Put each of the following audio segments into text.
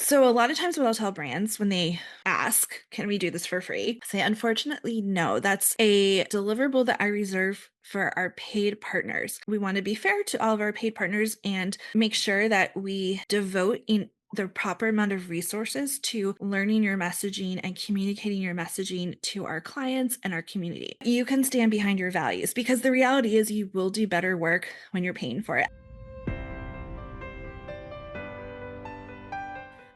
So a lot of times what I'll tell brands when they ask, can we do this for free? Say, unfortunately, no. That's a deliverable that I reserve for our paid partners. We want to be fair to all of our paid partners and make sure that we devote in the proper amount of resources to learning your messaging and communicating your messaging to our clients and our community. You can stand behind your values because the reality is you will do better work when you're paying for it.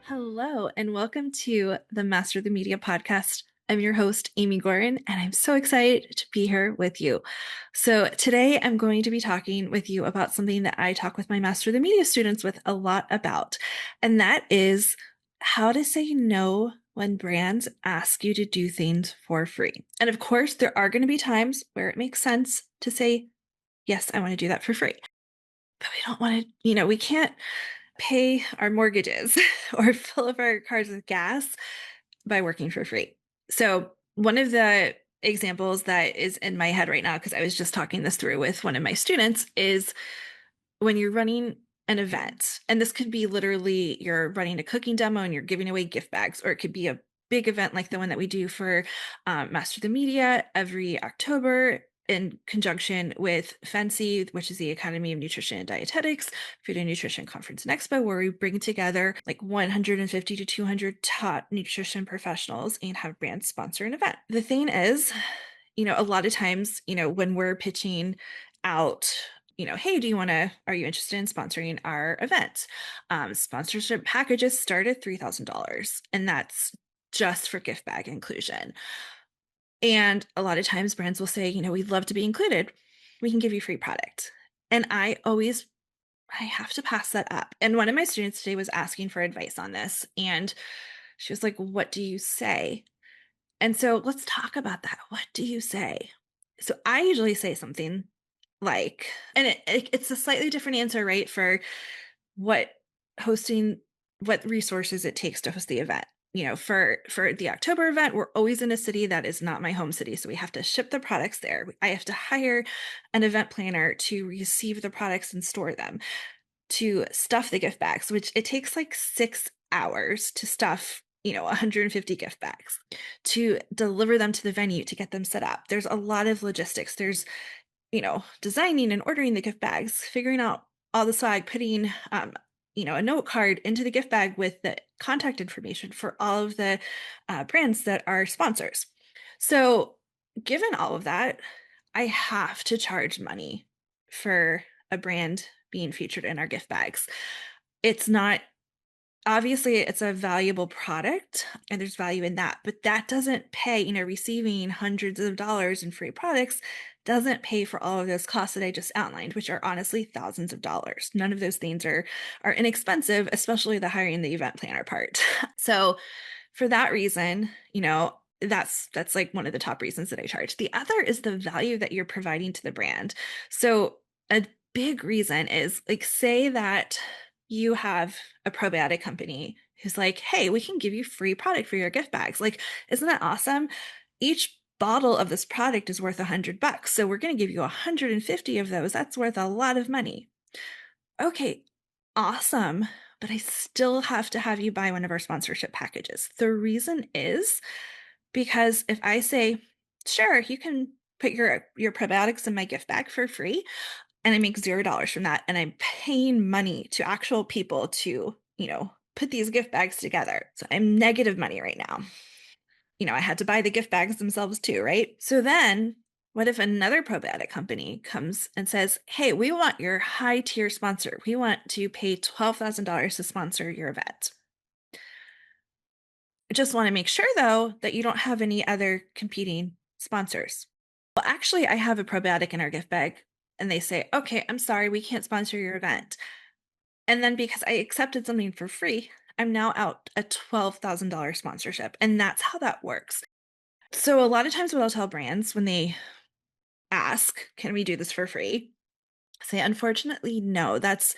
Hello, and welcome to the Master the Media podcast. I'm your host, Amy Gorin, and I'm so excited to be here with you. So, today I'm going to be talking with you about something that I talk with my Master the Media students with a lot about, and that is how to say no when brands ask you to do things for free. And of course, there are going to be times where it makes sense to say, yes, I want to do that for free. But we don't want to, we can't pay our mortgages or fill up our cars with gas by working for free. So, one of the examples that is in my head right now, because I was just talking this through with one of my students, is when you're running an event, and this could be literally you're running a cooking demo and you're giving away gift bags, or it could be a big event like the one that we do for Master the Media every October in conjunction with FNCE, which is the Academy of Nutrition and Dietetics Food and Nutrition Conference and Expo, where we bring together like 150 to 200 top nutrition professionals and have brands sponsor an event. The thing is, a lot of times, when we're pitching out, hey, are you interested in sponsoring our event? Sponsorship packages start at $3,000, and that's just for gift bag inclusion. And a lot of times brands will say, we'd love to be included. We can give you free product. And I have to pass that up. And one of my students today was asking for advice on this. And she was like, what do you say? And so let's talk about that. What do you say? So I usually say something like, and it's a slightly different answer, right? For what hosting, what resources it takes to host the event. For the October event, we're always in a city that is not my home city. So we have to ship the products there. I have to hire an event planner to receive the products and store them, to stuff the gift bags, which it takes like 6 hours to stuff 150 gift bags, to deliver them to the venue, to get them set up. There's a lot of logistics. There's designing and ordering the gift bags, figuring out all the swag, putting a note card into the gift bag with the contact information for all of the brands that are sponsors. So, given all of that, I have to charge money for a brand being featured in our gift bags. It's not Obviously, it's a valuable product and there's value in that, but that doesn't pay, receiving hundreds of dollars in free products doesn't pay for all of those costs that I just outlined, which are honestly thousands of dollars. None of those things are inexpensive, especially the hiring the event planner part. So for that reason, that's like one of the top reasons that I charge. The other is the value that you're providing to the brand. So a big reason is, like, say that you have a probiotic company who's like, hey, we can give you free product for your gift bags. Like, isn't that awesome? Each bottle of this product is worth $100. So we're going to give you 150 of those. That's worth a lot of money. Okay, awesome. But I still have to have you buy one of our sponsorship packages. The reason is because if I say, sure, you can put your probiotics in my gift bag for free, and I make $0 from that, and I'm paying money to actual people to, put these gift bags together. So I'm negative money right now. I had to buy the gift bags themselves too, right? So then what if another probiotic company comes and says, hey, we want your high tier sponsor. We want to pay $12,000 to sponsor your event. I just want to make sure, though, that you don't have any other competing sponsors. Well, actually, I have a probiotic in our gift bag. And they say, okay, I'm sorry, we can't sponsor your event. And then because I accepted something for free, I'm now out a $12,000 sponsorship. And that's how that works. So a lot of times what I'll tell brands when they ask, can we do this for free? Say, unfortunately, no. That's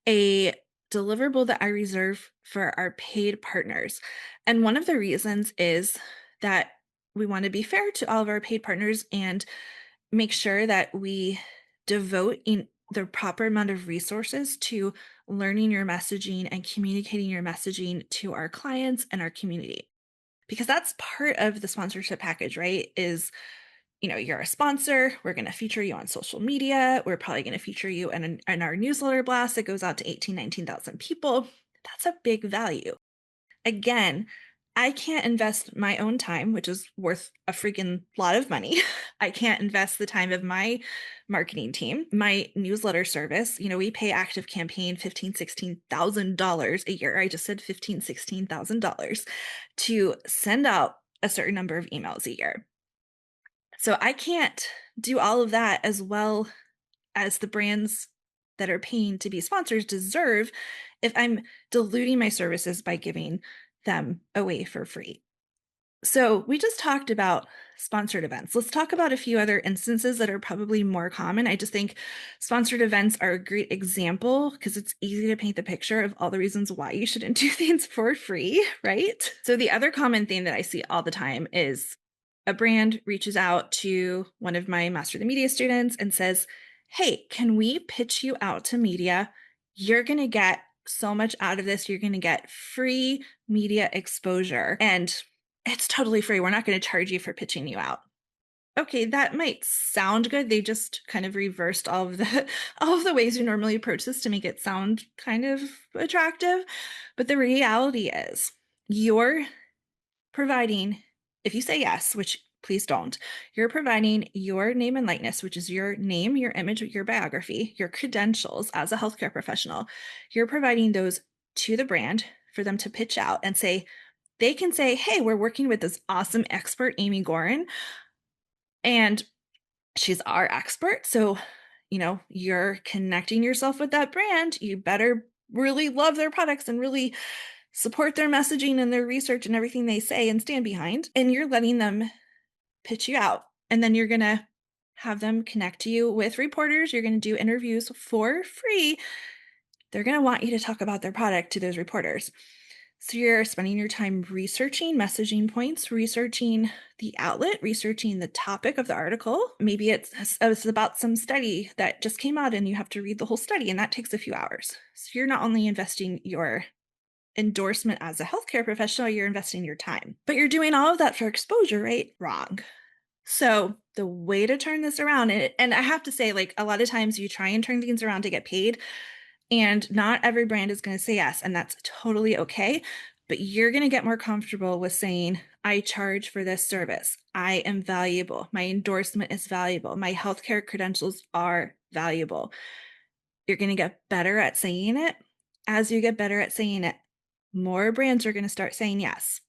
a deliverable that I reserve for our paid partners. And one of the reasons is that we want to be fair to all of our paid partners and make sure that we devote in the proper amount of resources to learning your messaging and communicating your messaging to our clients and our community. Because that's part of the sponsorship package, right? Is, you're a sponsor. We're going to feature you on social media. We're probably going to feature you in our newsletter blast that goes out to 18, 19,000 people. That's a big value. Again, I can't invest my own time, which is worth a freaking lot of money. I can't invest the time of my marketing team, my newsletter service. We pay Active Campaign $15,000, $16,000 a year. I just said $15,000, $16,000 to send out a certain number of emails a year. So I can't do all of that as well as the brands that are paying to be sponsors deserve if I'm diluting my services by giving them away for free. So we just talked about sponsored events. Let's talk about a few other instances that are probably more common. I just think sponsored events are a great example because it's easy to paint the picture of all the reasons why you shouldn't do things for free, right? So the other common thing that I see all the time is a brand reaches out to one of my Master the Media students and says, hey, can we pitch you out to media? You're going to get so much out of this. You're going to get free media exposure and it's totally free. We're not going to charge you for pitching you out. Okay, that might sound good. They just kind of reversed all of the ways you normally approach this to make it sound kind of attractive. But the reality is you're providing, if you say yes, which please don't, you're providing your name and likeness, which is your name, your image, your biography, your credentials as a healthcare professional. You're providing those to the brand for them to pitch out and say, they can say, hey, we're working with this awesome expert, Amy Gorin, and she's our expert. So, you're connecting yourself with that brand. You better really love their products and really support their messaging and their research and everything they say and stand behind. And you're letting them pitch you out. And then you're going to have them connect you with reporters. You're going to do interviews for free. They're going to want you to talk about their product to those reporters. So you're spending your time researching messaging points, researching the outlet, researching the topic of the article. Maybe it's about some study that just came out and you have to read the whole study, and that takes a few hours. So you're not only investing your endorsement as a healthcare professional, you're investing your time. But you're doing all of that for exposure, right? Wrong. So the way to turn this around, and I have to say, like, a lot of times you try and turn things around to get paid, and not every brand is going to say yes, and that's totally okay. But you're going to get more comfortable with saying, I charge for this service. I am valuable. My endorsement is valuable. My healthcare credentials are valuable. You're going to get better at saying it. As you get better at saying it, more brands are going to start saying yes.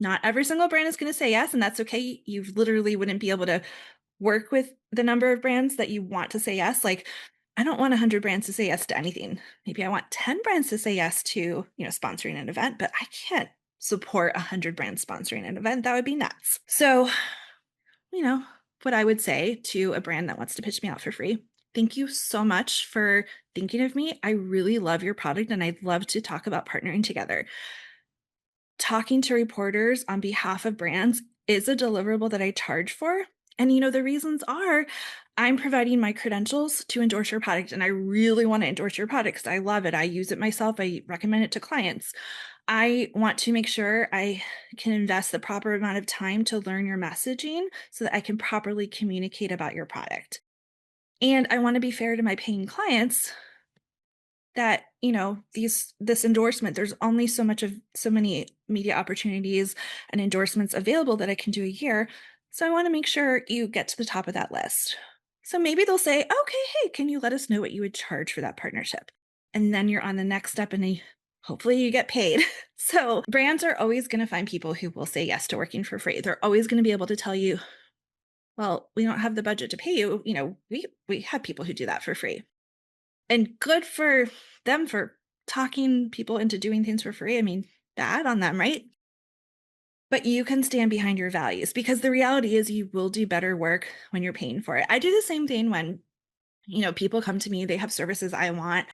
Not every single brand is going to say yes, and that's okay. You literally wouldn't be able to work with the number of brands that you want to say yes. Like, I don't want 100 brands to say yes to anything. Maybe I want 10 brands to say yes to, sponsoring an event, but I can't support 100 brands sponsoring an event. That would be nuts. So, what I would say to a brand that wants to pitch me out for free, thank you so much for thinking of me. I really love your product and I'd love to talk about partnering together. Talking to reporters on behalf of brands is a deliverable that I charge for. And the reasons are I'm providing my credentials to endorse your product, and I really want to endorse your product because I love it. I use it myself. I recommend it to clients. I want to make sure I can invest the proper amount of time to learn your messaging so that I can properly communicate about your product. And I want to be fair to my paying clients that this endorsement, there's only so many media opportunities and endorsements available that I can do a year, so I want to make sure you get to the top of that list. So maybe they'll say, okay, hey, can you let us know what you would charge for that partnership? And then you're on the next step and hopefully you get paid. So brands are always going to find people who will say yes to working for free. They're always going to be able to tell you, well, we don't have the budget to pay you. We have people who do that for free. And good for them for talking people into doing things for free. I mean, bad on them, right? But you can stand behind your values because the reality is you will do better work when you're paying for it. I do the same thing when, people come to me, they have services I want,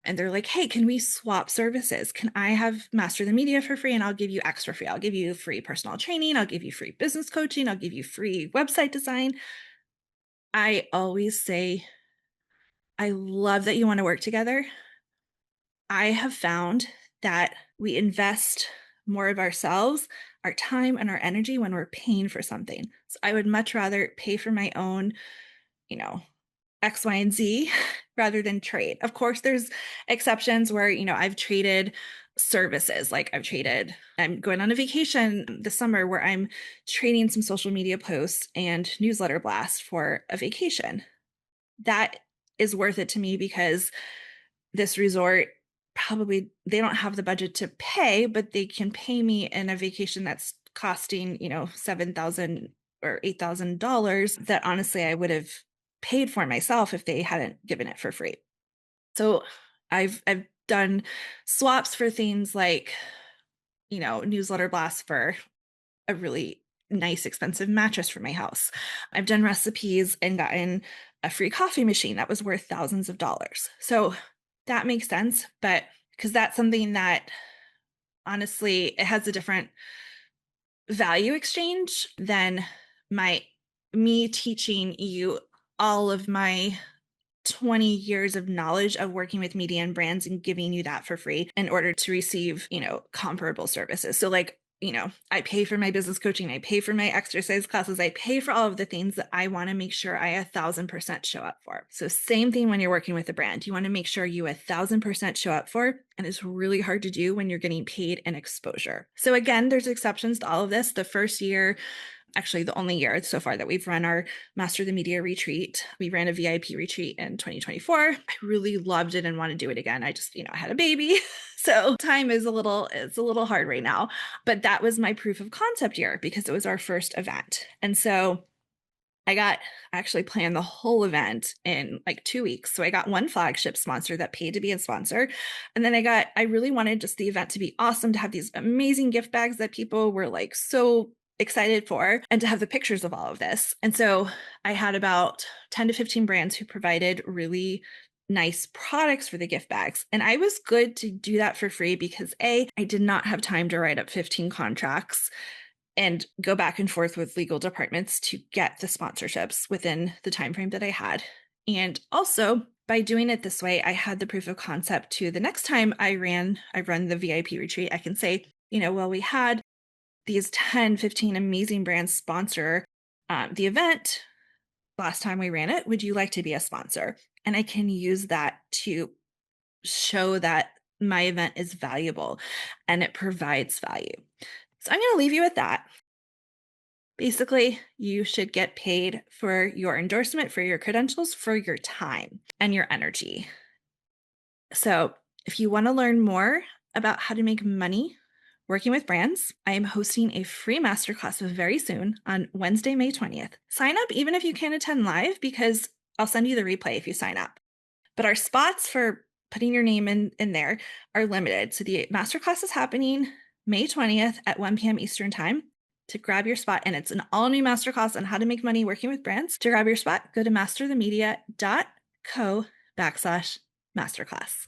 and they're like, hey, can we swap services? Can I have Master the Media for free and I'll give you X for free? I'll give you free personal training. I'll give you free business coaching. I'll give you free website design. I always say, I love that you want to work together, I have found that we invest more of ourselves, our time, and our energy when we're paying for something. So I would much rather pay for my own, you know, X, Y, and Z rather than trade. Of course, there's exceptions where, I've traded services. Like I'm going on a vacation this summer where I'm trading some social media posts and newsletter blasts for a vacation. That is worth it to me because this resort probably they don't have the budget to pay, but they can pay me in a vacation that's costing, $7,000 or $8,000 that honestly I would have paid for myself if they hadn't given it for free. So I've done swaps for things like, newsletter blasts for a really nice expensive mattress for my house. I've done recipes and gotten a free coffee machine that was worth thousands of dollars. So that makes sense, but because that's something that honestly it has a different value exchange than my me teaching you all of my 20 years of knowledge of working with media and brands and giving you that for free in order to receive, comparable services. So like, I pay for my business coaching, I pay for my exercise classes, I pay for all of the things that I want to make sure I 1,000% show up for. So same thing when you're working with a brand, you want to make sure you 1,000% show up for, and it's really hard to do when you're getting paid in exposure. So again, there's exceptions to all of this. The first year, actually the only year so far that we've run our Master the Media retreat. We ran a VIP retreat in 2024. I really loved it and want to do it again. I just, I had a baby. So time is it's a little hard right now, but that was my proof of concept year because it was our first event. And so I actually planned the whole event in like 2 weeks. So I got one flagship sponsor that paid to be a sponsor. And then I really wanted just the event to be awesome, to have these amazing gift bags that people were like so excited for, and to have the pictures of all of this. And so I had about 10 to 15 brands who provided really nice products for the gift bags. And I was good to do that for free because I did not have time to write up 15 contracts and go back and forth with legal departments to get the sponsorships within the time frame that I had. And also, by doing it this way, I had the proof of concept to the next time I run the VIP retreat, I can say, well, we had these 10, 15 amazing brands sponsor the event last time we ran it. Would you like to be a sponsor? And I can use that to show that my event is valuable and it provides value. So I'm going to leave you with that. Basically, you should get paid for your endorsement, for your credentials, for your time and your energy. So if you want to learn more about how to make money working with brands, I am hosting a free masterclass very soon on Wednesday, May 20th. Sign up even if you can't attend live because I'll send you the replay if you sign up. But our spots for putting your name in there are limited. So the masterclass is happening May 20th at 1 p.m. Eastern time. To grab your spot, and it's an all-new masterclass on how to make money working with brands. To grab your spot, go to masterthemedia.co/masterclass.